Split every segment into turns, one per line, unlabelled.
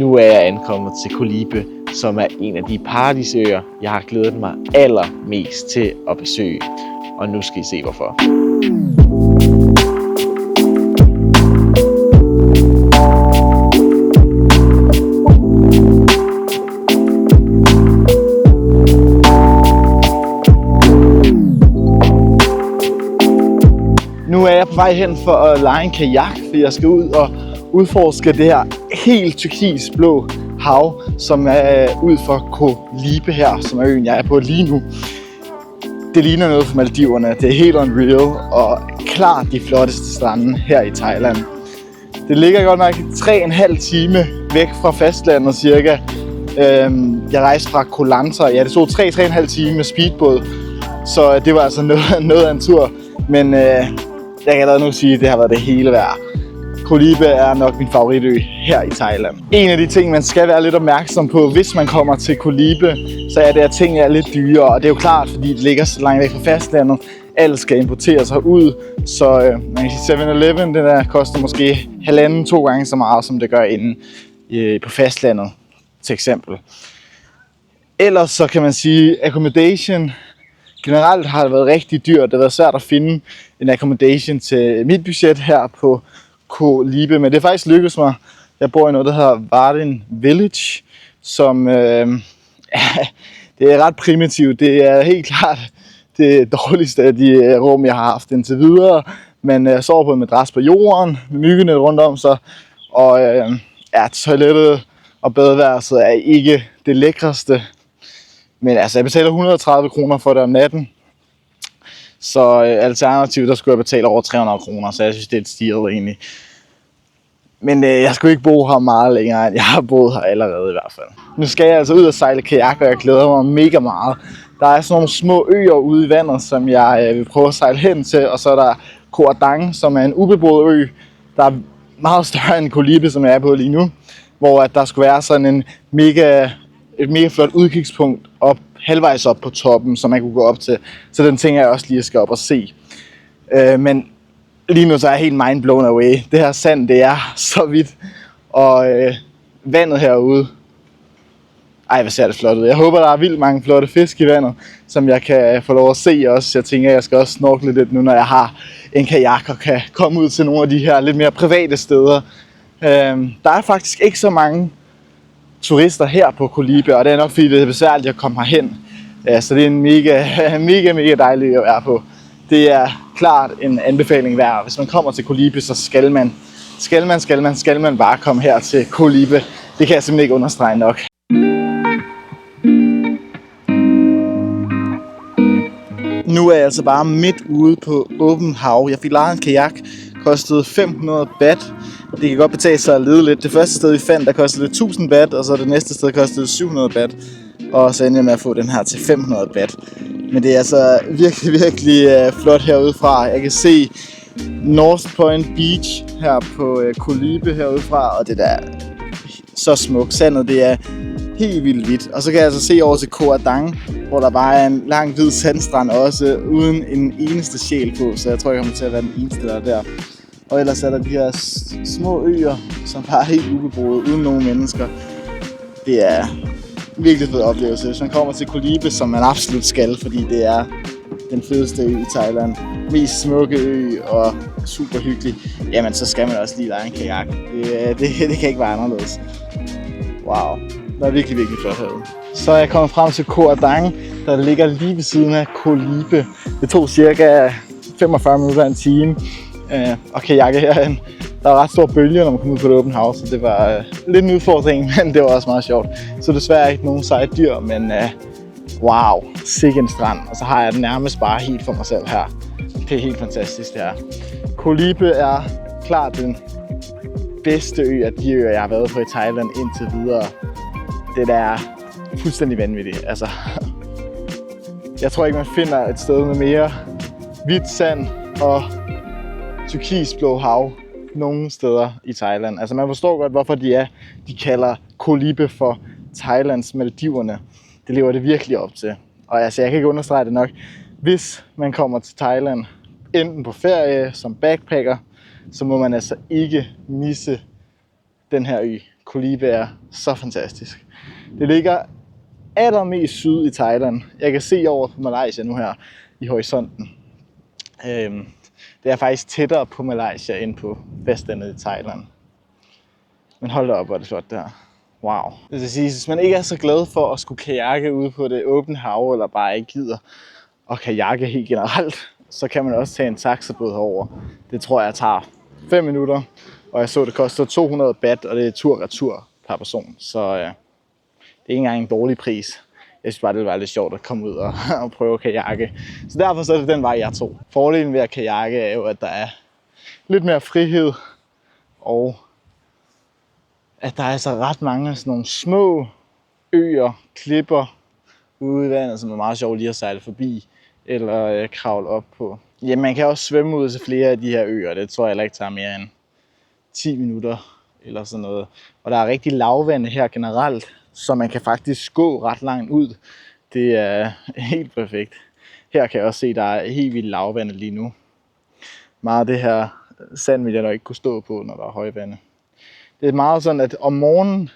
Nu er jeg ankommet til Koh Lipe, som er en af de paradisøer, jeg har glædet mig allermest til at besøge. Og nu skal I se hvorfor. Nu er jeg på vej hen for at leje en kajak, fordi jeg skal ud og udforske det her helt turkisblå hav, som er ud for Koh Lipe her, som er øen, jeg er på lige nu. Det ligner noget fra Maldiverne. Det er helt unreal og klart de flotteste strande her i Thailand. Det ligger godt nok 3,5 time væk fra fastlandet cirka. Jeg rejste fra Koh Lanta. Ja, det tog 3,5 timer med speedbåd, så det var altså noget af en tur. Men jeg kan allerede nu sige, at det har været det hele værd. Koh Lipe er nok min favoritø her i Thailand. En af de ting, man skal være lidt opmærksom på, hvis man kommer til Koh Lipe, så er det, at tingene er lidt dyre. Og det er jo klart, fordi det ligger så langt væk fra fastlandet. Alt skal importeres herud. Så man kan sige 7-Eleven, den der koster måske 1,5-2 gange så meget, som det gør inde på fastlandet, til eksempel. Ellers så kan man sige, accommodation generelt har det været rigtig dyrt. Det har været svært at finde en accommodation til mit budget her på Koh Lipe, men det er faktisk lykkedes mig. Jeg bor i noget, der hedder Vardin Village, som det er ret primitivt. Det er helt klart det dårligste af de rum, jeg har haft indtil videre. Man sover på en madras på jorden, med myggenet rundt om sig, og toilettet og badeværelset er ikke det lækreste. Men altså, jeg betaler 130 kroner for det om natten. Så alternativt, der skulle jeg betale over 300 kroner, så jeg synes, det er et steal egentlig. Men jeg skulle ikke bo her meget længere, end jeg har boet her allerede i hvert fald. Nu skal jeg altså ud og sejle kajak, og jeg glæder mig mega meget. Der er sådan nogle små øer ude i vandet, som jeg vil prøve at sejle hen til. Og så er der Koh Adang, som er en ubeboet ø, der er meget større end Koh Lipe, som jeg er på lige nu. Hvor at der skulle være sådan et mega flot udkigspunkt halvvejs op på toppen, som man kunne gå op til. Så den tænker jeg også lige, at jeg skal op og se. Men lige nu så er jeg helt mind blown away. Det her sand, det er så vidt. Og vandet herude. Ej, hvad ser det flot ud. Jeg håber, der er vildt mange flotte fisk i vandet, som jeg kan få lov at se også. Jeg tænker, jeg skal også snorkle lidt nu, når jeg har en kajak og kan komme ud til nogle af de her lidt mere private steder. Der er faktisk ikke så mange turister her på Koh Lipe, og det er nok fordi, det er besværligt at komme herhen. Så det er en mega dejlig ø at være på. Det er klart en anbefaling værd. Hvis man kommer til Koh Lipe, så skal man bare komme her til Koh Lipe. Det kan jeg simpelthen ikke understrege nok. Nu er jeg altså bare midt ude på åben hav. Jeg fik lejet en kajak, kostede 500 baht. Det kan godt betale sig at lede lidt. Det første sted vi fandt, der kostede det 1000 baht, og så det næste sted kostede det 700 baht. Og så endte jeg med at få den her til 500 baht. Men det er altså virkelig flot herudefra. Jeg kan se North Point Beach her på Koh Lipe herudefra, og det der er så smukt. Sandet, det er helt vildt hvidt. Og så kan jeg altså se over til Koh Adang, hvor der bare er en lang hvid sandstrand også, uden en eneste sjæl på. Så jeg tror, jeg kommer til at være den eneste, der er der. Og ellers er der de her små øer, som bare er helt ubeboede, uden nogen mennesker. Det er virkelig fed oplevelse. Hvis man kommer til Koh Lipe, som man absolut skal, fordi det er den fedeste ø i Thailand, mest smukke ø og super hyggelig, jamen så skal man også lige lege en kajak. Det kan ikke være anderledes. Wow, der er virkelig flot herude. Så er jeg kommet frem til Koh Adang, der ligger lige ved siden af Koh Lipe. Det tog cirka 45 minutter en time og kajakke herhen. Der var ret stor bølge, når man kom ud på det åbne hav, så det var lidt en udfordring, men det var også meget sjovt. Så desværre ikke nogen seje dyr, men wow, sikke en strand. Og så har jeg den nærmest bare helt for mig selv her. Det er helt fantastisk det her. Koh Lipe er klart den bedste ø af de øer, jeg har været på i Thailand indtil videre. Det der er fuldstændig vanvittigt. Altså, jeg tror ikke, man finder et sted med mere hvidt sand og turkisblå hav nogle steder i Thailand. Altså man forstår godt, hvorfor de kalder Koh Lipe for Thailands Maldiverne. Det lever det virkelig op til. Og altså, jeg kan ikke understrege det nok. Hvis man kommer til Thailand, enten på ferie som backpacker, så må man altså ikke misse den her ø. Koh Lipe er så fantastisk. Det ligger allermest syd i Thailand. Jeg kan se over på Malaysia nu her i horisonten. Det er faktisk tættere på Malaysia end på fastlandet i Thailand. Men hold da op, hvor er det flot der. Wow. Det vil sige, hvis man ikke er så glad for at skulle kajakke ude på det åbne hav, eller bare ikke gider at kajakke helt generelt, så kan man også tage en taxabåd herover. Det tror jeg tager 5 minutter, og jeg så det koster 200 baht, og det er tur-retur per person. Så det er ikke engang en dårlig pris. Jeg synes bare, det ville være lidt sjovt at komme ud og prøve at kajakke. Så derfor så er det den vej, jeg tog. Fordelen ved at kajakke er jo, at der er lidt mere frihed, og at der er altså ret mange sådan nogle små øer, klipper ude i vandet, som er meget sjovt lige at sejle forbi eller kravle op på. Ja, man kan også svømme ud til flere af de her øer. Det tror jeg heller ikke tager mere end 10 minutter eller sådan noget. Og der er rigtig lavvande her generelt, så man kan faktisk gå ret langt ud. Det er helt perfekt. Her kan jeg også se, at der er helt vildt lavvande lige nu. Meget af det her sand vil jeg nok ikke kunne stå på, når der er højvande. Det er meget sådan, at om morgenen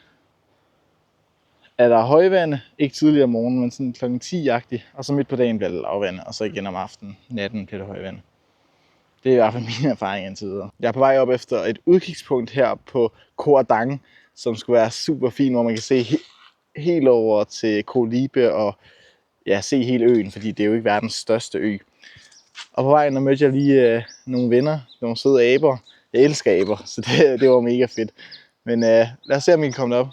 er der højvande, ikke tidligere om morgenen, men sådan kl. 10-agtigt, og så midt på dagen bliver det lavvande, og så igen om aftenen, natten bliver det højvande. Det er i hvert fald min erfaring indtil videre. Jeg er på vej op efter et udkigspunkt her på Koh Adang, som skulle være super fint, hvor man kan se helt over til Koh Lipe og ja, se hele øen, fordi det er jo ikke verdens største ø. Og på vejen der mødte jeg lige nogle venner, nogle søde aber. Jeg elsker aber, så det var mega fedt. Men lad os se, om vi kan komme derop.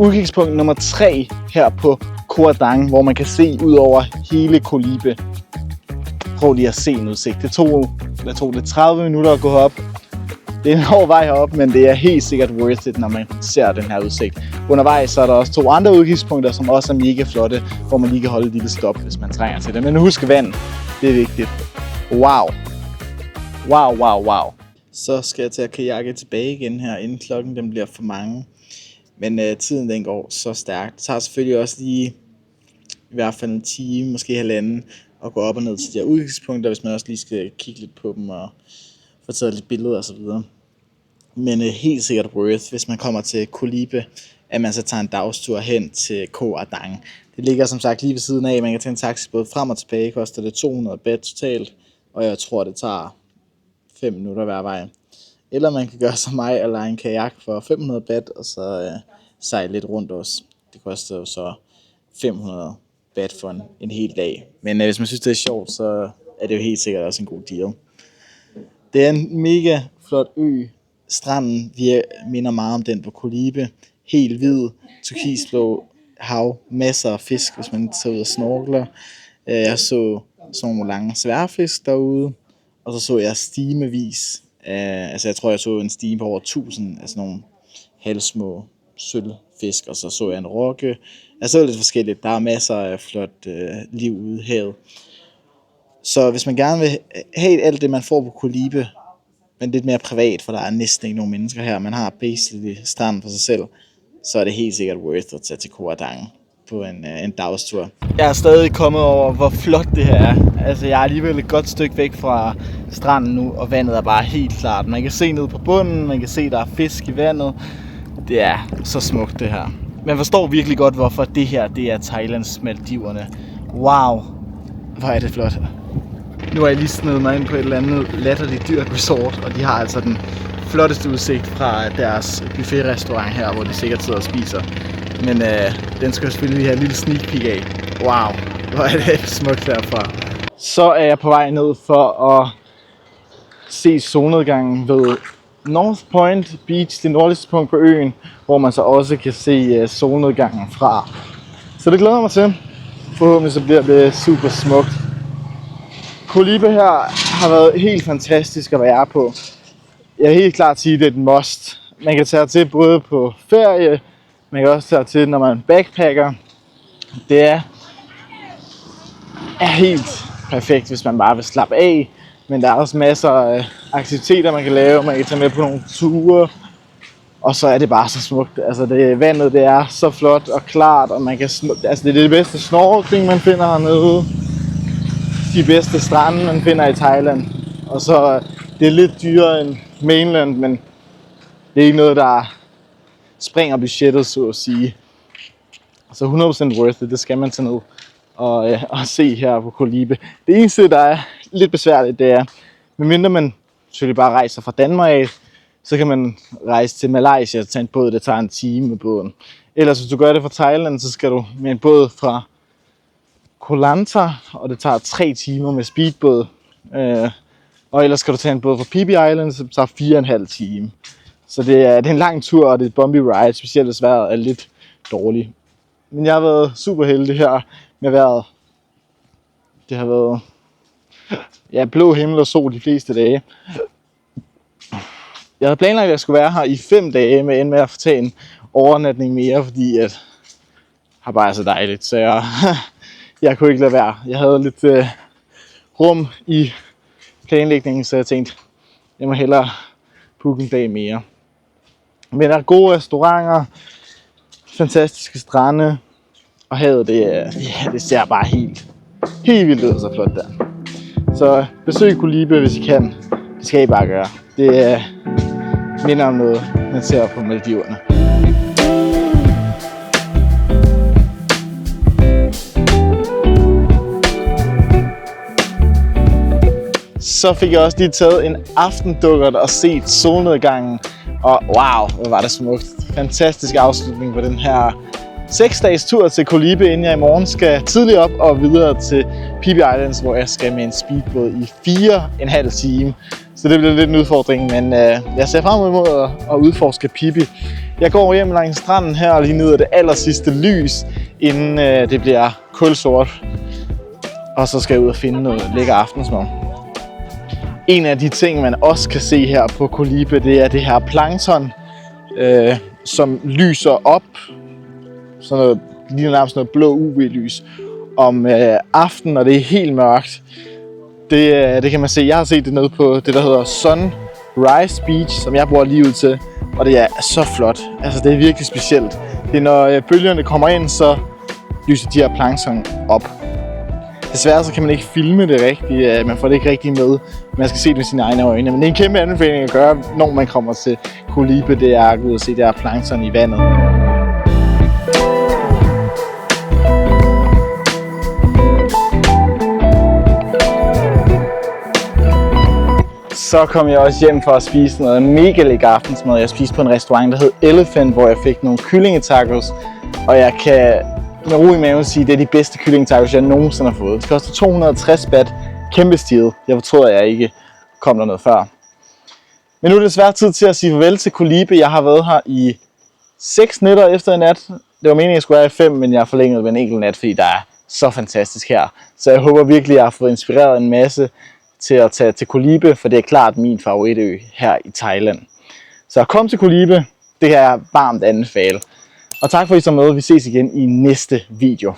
Udkigspunkt nummer 3 her på Koh Adang, hvor man kan se ud over hele Koh Lipe. Prøv lige at se en udsigt. Det tog 30 minutter at gå herop. Det er en hård vej herop, men det er helt sikkert worth it, når man ser den her udsigt. Undervejs så er der også 2 andre udkigspunkter, som også er mega flotte, hvor man lige kan holde et lille stop, hvis man trænger til det. Men husk vand, det er vigtigt. Wow. Wow, wow, wow. Så skal jeg til at kajakke tilbage igen her, inden klokken den bliver for mange. Men tiden den går så stærkt. Det tager selvfølgelig også lige i hvert fald en time, måske halvanden, at gå op og ned til de her udkigspunkter, hvis man også lige skal kigge lidt på dem og få taget lidt billeder og så videre. Men helt sikkert worth, hvis man kommer til Koh Lipe, at man så tager en dagstur hen til Koh Adang. Det ligger som sagt lige ved siden af. Man kan tage en taxibåd frem og tilbage, koster det 200 baht totalt, og jeg tror det tager 5 minutter hver vej. Eller man kan gøre som mig og lege en kajak for 500 baht, og så sejle lidt rundt også. Det koster jo så 500 baht for en hel dag. Men hvis man synes det er sjovt, så er det jo helt sikkert også en god deal. Det er en mega flot ø. Stranden minder meget om den på Koh Lipe. Helt hvid, turkisblå hav, masser af fisk, hvis man tager ud og snorkler. Jeg så sådan nogle lange sværfisk derude, og så jeg stimevis. Jeg tror jeg så en stime på over 1000 af sådan nogle halvsmå sølvfisk, og så jeg en rokke. Jeg så lidt forskelligt. Der er masser af flot liv ude i havet. Så hvis man gerne vil have alt det, man får på Koh Lipe, men lidt mere privat, for der er næsten ikke nogen mennesker her, man har basically stranden for sig selv, så er det helt sikkert worth at tage til Koh Adang på en dagstur. Jeg er stadig kommet over, hvor flot det her er. Altså, jeg er alligevel et godt stykke væk fra stranden nu, og vandet er bare helt klart. Man kan se ned på bunden, man kan se, der er fisk i vandet. Det er så smukt, det her. Man forstår virkelig godt, hvorfor det her, det er Thailands Maldiverne. Wow, hvor er det flot. Nu har jeg lige snedet mig ind på et eller andet latterligt dyrt resort, og de har altså den flotteste udsigt fra deres buffetrestaurant her, hvor de sikkert sidder og spiser. Men den skal jeg selvfølgelig lige have en lille sneak peek af. Wow, hvor er det smukt derfra. Så er jeg på vej ned for at se solnedgangen ved North Point Beach, det nordligste punkt på øen, hvor man så også kan se solnedgangen fra. Så det glæder jeg mig til. Forhåbentlig så bliver det super smukt. Koh Lipe her har været helt fantastisk at være på. Jeg er helt klart sige, at det er et must. Man kan tage til både på ferie, man kan også tage til, når man backpacker. Det er helt perfekt, hvis man bare vil slappe af. Men der er også masser af aktiviteter, man kan lave. Man kan tage med på nogle ture. Og så er det bare så smukt. Altså vandet det er så flot og klart, og man kan altså det er det bedste snorkling man finder hernede. De bedste strande man finder i Thailand. Og så det er lidt dyrere end mainland, men det er ikke noget der springer budgettet, så at sige. Så 100% worth it, det skal man tage ned og se her på Koh Lipe. Det eneste der er lidt besværligt, det er, medmindre man selvfølgelig bare rejser fra Danmark af, så kan man rejse til Malaysia og tage en båd, det tager en time med båden. Ellers hvis du gør det fra Thailand, så skal du med en båd fra Koh Lanta, og det tager 3 timer med speedbåd. Og ellers skal du tage en båd fra Phi Phi Island, så det tager 4,5 timer. Så det er en lang tur, og det er et bumpy ride, specielt hvis vejret er lidt dårligt. Men jeg har været super heldig her med vejret. Det har været blå himmel og sol de fleste dage. Jeg havde planlagt, at jeg skulle være her i 5 dage, med med at få tage en overnatning mere, fordi at har bare så dejligt, så jeg kunne ikke lade være. Jeg havde lidt rum i planlægningen, så jeg tænkte, jeg må hellere booke en dag mere. Men der er gode restauranter, fantastiske strande, og havet det ser bare helt vildt ud, så flot der. Så besøg Koh Lipe, hvis I kan. Det skal I bare gøre. Det minder om noget, man ser på Maldiverne. Så fik jeg også lige taget en aftendukkert og set solnedgangen. Og wow, hvor var det smukt. Fantastisk afslutning på den her 6-dages tur til Koh Lipe, inden jeg i morgen skal tidligt op og videre til Phi Phi Islands, hvor jeg skal med en speedbåd i 4,5 timer. Så det bliver lidt en udfordring, men jeg ser frem imod at udforske Phi Phi. Jeg går hjem langs stranden her og lige nyder det aller sidste lys, inden det bliver kulsort. Og så skal jeg ud og finde noget lækker aftensmad. En af de ting, man også kan se her på Koh Lipe, det er det her plankton, som lyser op. Sådan noget, lige nærmest noget blå UV-lys om aftenen, og det er helt mørkt. Det kan man se. Jeg har set det nede på det, der hedder Sunrise Beach, som jeg bor lige ud til. Og det er så flot. Altså, det er virkelig specielt. Det er, når bølgerne kommer ind, så lyser de her plankton op. Desværre så kan man ikke filme det rigtigt. Man får det ikke rigtig med. Man skal se det med sine egne øjne. Men det er en kæmpe anbefaling at gøre, når man kommer til Koh Lipe. Det er at gå ud og se det her plankton i vandet. Så kom jeg også hjem for at spise noget mega lækker aftensmad. Jeg spiste på en restaurant, der hed Elephant, hvor jeg fik nogle kyllingetacos. Og jeg kan med ro i maven sige, at det er de bedste kyllingetacos, jeg nogensinde har fået. Det koster 260 baht. Kæmpe stil. Jeg fortrød, at jeg ikke kom der noget før. Men nu er det desværre tid til at sige farvel til Koh Lipe. Jeg har været her i 6 nætter efter en nat. Det var meningen, at jeg skulle være i 5, men jeg har forlænget med en enkelt nat, fordi der er så fantastisk her. Så jeg håber virkelig, at jeg har fået inspireret en masse til at tage til Koh Lipe, for det er klart min favoritø her i Thailand. Så kom til Koh Lipe, det kan jeg varmt anbefale. Og tak for at I så med. Vi ses igen i næste video.